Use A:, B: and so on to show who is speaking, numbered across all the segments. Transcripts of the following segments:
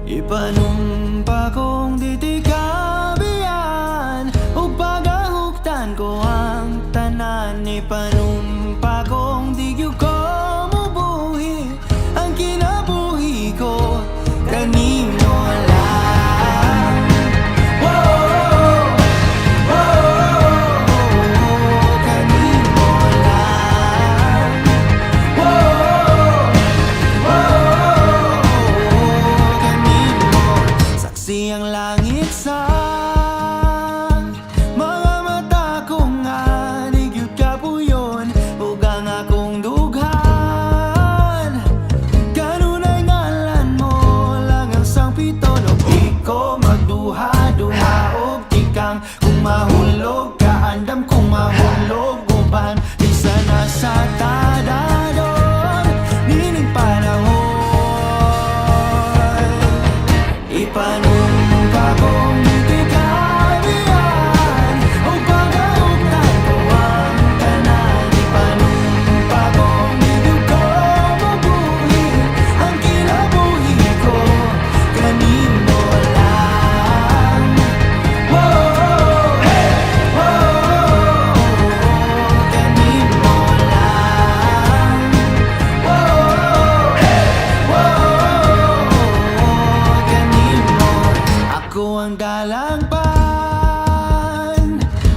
A: Ipanumpa kong ditikabian ug pagahuktan ko ang tanan. Ipanumpa kong di gyud ko mubuhi ang kinabuhi ko kanimo lang. Whoa, whoa, kanimo lang. Whoa, saksi ang langit sa mga mata ko nga nigyud kapuyon ug ang akong dughan. Kanunay ngalan mo lang ang sangpiton ug di ko magduha-duha og tikang kung mahulog ka andam kung mahulog uban di sana sa tadadon nining panahon. Ipanumpa kong ditikabian ug pagahuktan ko ang tanan. Ipanumpa kong di gyud ko mabuhi ang kinabuhi ko kanimo lang. Whoa, whoa, kanimo lang. Whoa, ako ang dalangpan,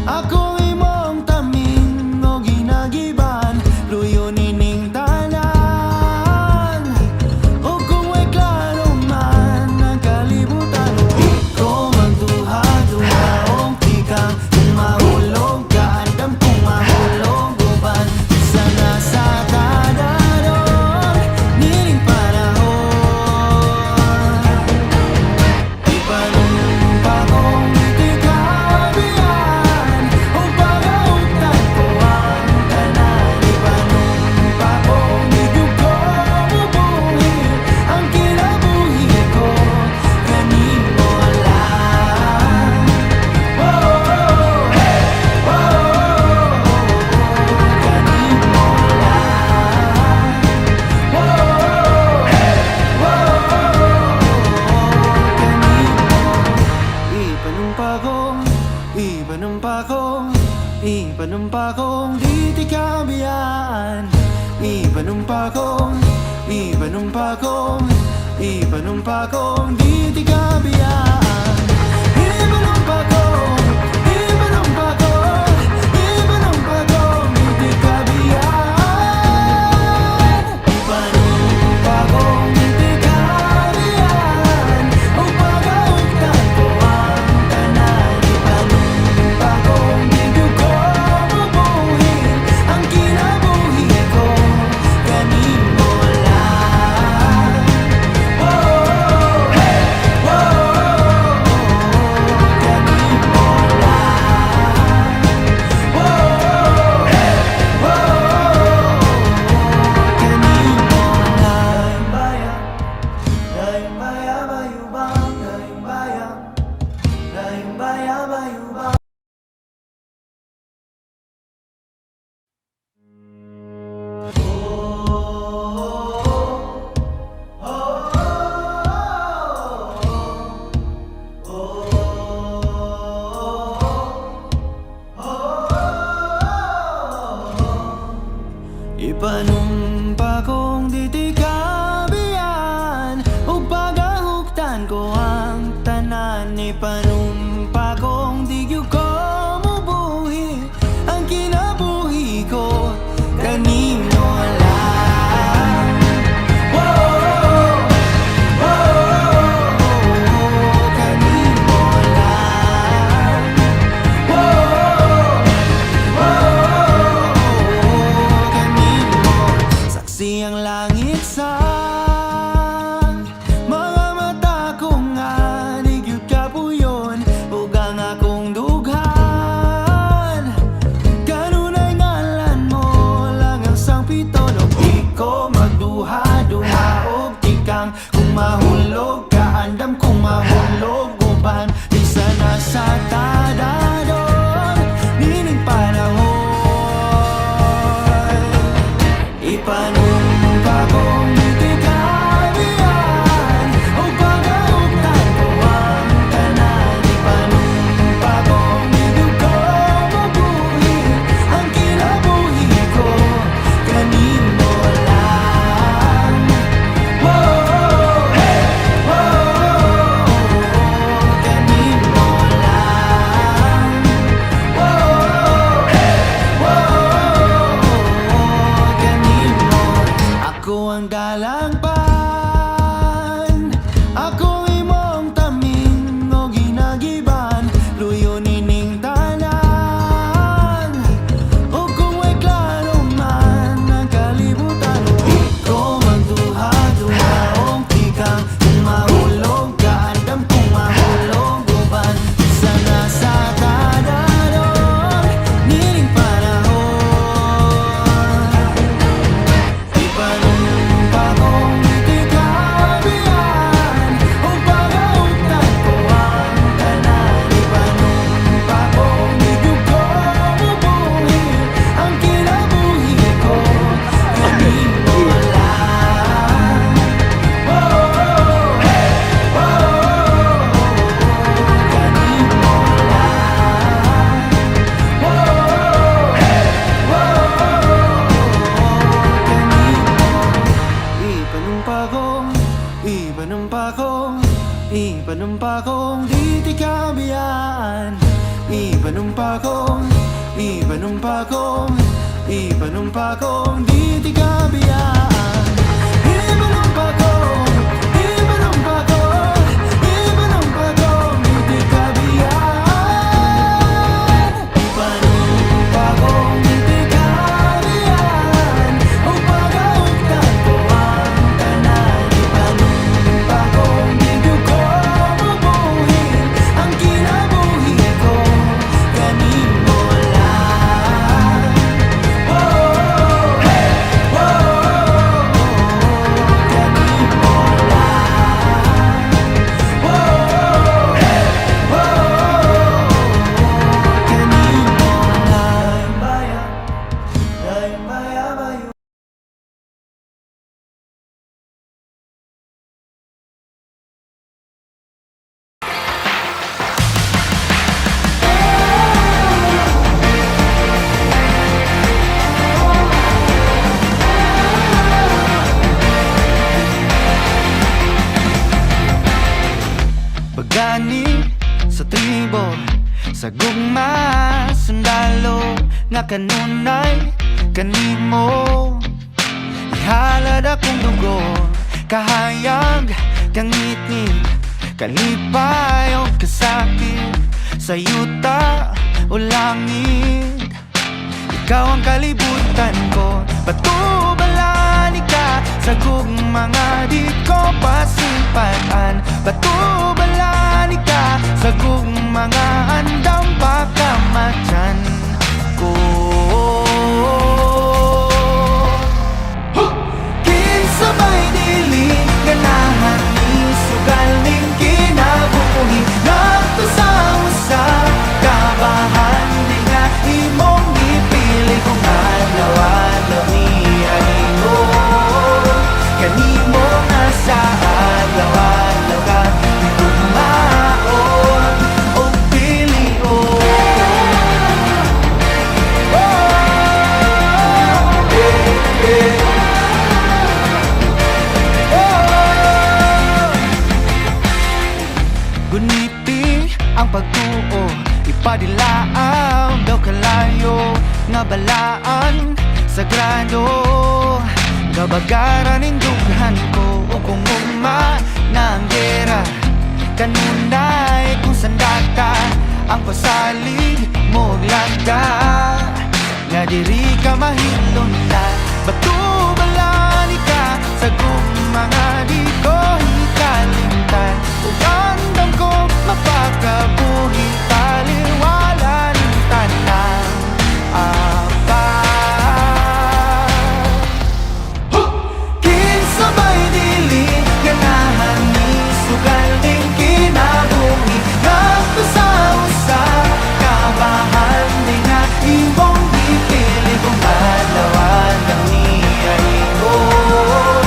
A: ako imong taming o ginagiban, luyo nining tanan. O kung may klaro man ang kalibutan, di ko magduha-duha og tikang kung mahulog ka andam kung mahulog uban sana sa tadadon nining panahon. Ipanumpa kong ditikabian ug pagahuktan ko ang tanan. Ipanumpa kong di gyud ko mubuhi ang kinabuhi ko kanimo lang. Whoa, kanimo lang. Ipanumpa kong ditikabian. Ipanumpa kong ditikabian. Ipanumpa kong ditikabian. Ipanumpa kong ditikabian ug pagahuktan ko ang tanan. Ipanumpa kong di gyud ko mabuhi ang kinabuhi ko kanimo lang. Whoa, kanimo lang. Whoa, kanimo lang. Daing bayan bayubang, daing bayan bayubang. Ipanumpa kong ditikabian ug pagahuktan ko ang tanan. Ipanumpa kong di gyud ko mubuhi ang kinabuhi ko kanimo lang. Whoa, kanimo lang. Whoa, kanimo. Saksi ang langit sa mga mata ko nga nigyud kapuyon ug ang akong dughan. Kanunay ngalan mo lang ang sangpiton ug di ko magduha-duha og tikang kung mahulog ka andam kung mahulog uban di sana sa tadadon nining panahon. Ipanumpa kong ditikabian ug pagahuktan Ipanumpa kong di ti kabiyaan. Ipanumpa kong di ti kabiyaan. Ipanumpa kong di ti kabiyaan. Ipanumpa kong di ti kabiyaan. O pagaugtan ko ang tanan. Ipanumpa kong di ko mabuhin ang kinabuhi ko. Ganin mo lang. Oh, hey, oh, ganin mo lang. Oh, hey, ganin mo lang. Dayang bayan. Pagani sa tribo, sa gugma, sundalo, nga kanunay, kanimo. Ihalad akong dugo, kahayag, kangitid, kalipay o kasakit, sa yuta o langit. Ikaw ang kalibutan ko, patubalani ka sa gugmanga di ko pasimpatan. Patubalani ka sa gugmanga andam pagkamatyan ko. Kinsabay dili ganahan ni sugal ning kinabuhi. Nagto sa usa kabahan di nga imong ipili kung adlaw-adlaw ni animo. Kanimo nga sa adlaw-adlaw ka di kumaon o pilion. Guniti ang pagtuo, ipadilaaw daw kalayo, nga balaan sagrado. Kabagaran ning dughan ko o kung ugma na ang gera. Kanunay kung sandata ang pasalig mo lagda. Nga diri ka mahilon na batubalani ka sa gugmanga di ko hikalimtan. Ug andam ko mapakabuhi taliwala ng tanang apa. Kinsabay dili ganahan ni sugal ning kinabuhi. Nagto sa usa kabahan di nga imong ipili kung adlaw-adlaw ni ayon.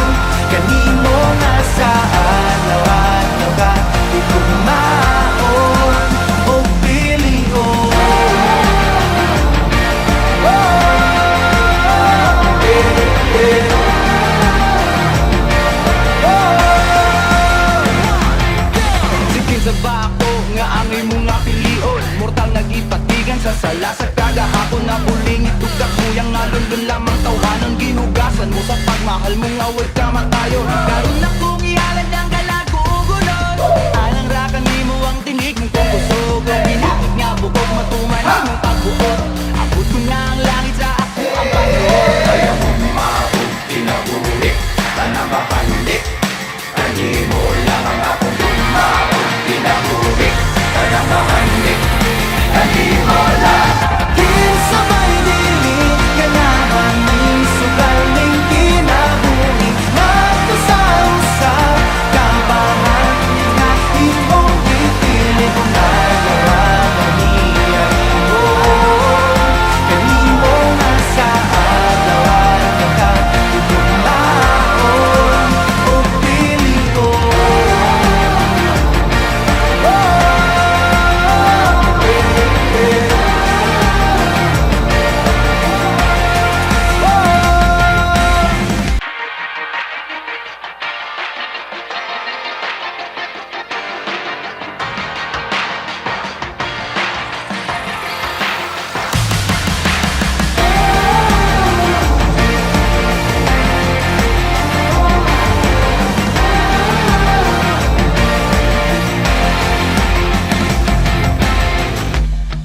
A: Kanimo nga sa adlaw-adlaw ka di kumaon o pilion. Sige sa bako nga ang imong nga pilion. Mortal nagipatigan sa sala sa kagahapon na puling itugak kuyang nalundun lamang tawhanon. Ginugasan mo sa pagmahal mong away ka matayo. Karon na kong ihalad ang kalagugunon. Alang rakan mo ang tinig mong kung kusog. Binakit nga bukog matuman mong pagbuot. Abot ko na ang langit sa ako ang pagbuot. Ayaw mo maabot, tinabulik, tanamakanlik. Kanimo lang ang akong bumaot, tinabulik, tanamakanlik. Kanimo lang. Kinsabay dili ganahan ning sugal ning kinabuhi.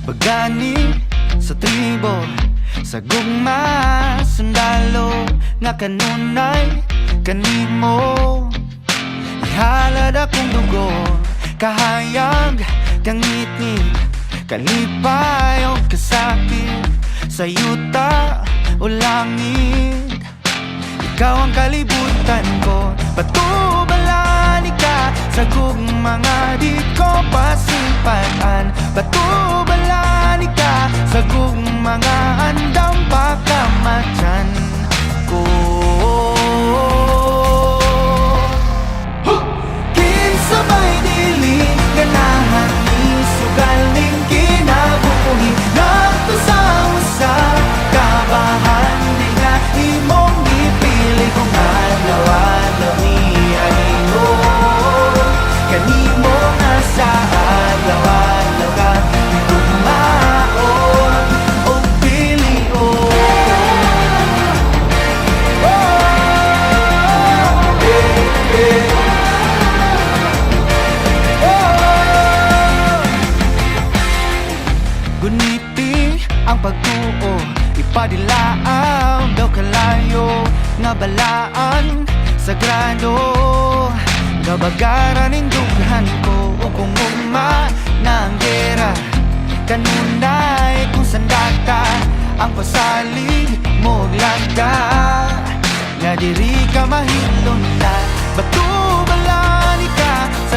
A: Pagani sa tribo, sa gugma, sundalo, nga kanunay kanimo. Ihalad akong dugo, kahayag, kangitid, kalipay o kasakit, sa yuta o langit. Ikaw ang kalibutan ko, patubalani ka sa mga di ko pasimpaan. Patubalani ka sa mga andang pagkamatyan ko. Kinsabay dili ganahan ni sugal ning kinabuhi. Nagto sa usa kabahan di nga imong gipili kung adlaw-adlaw ni animo. Kanimo nga sa adlaw-adlaw ka tugmaon o pilion. Guniti ang pagtuo, ipadilaang daw kalayo, nga balaan sagrado. Kabagaran indughan ko o kung ugma na ang gera. Kanunay kung sandata ang pasalig mo lagda. Nga diri ka mahilon na batubalani ka sa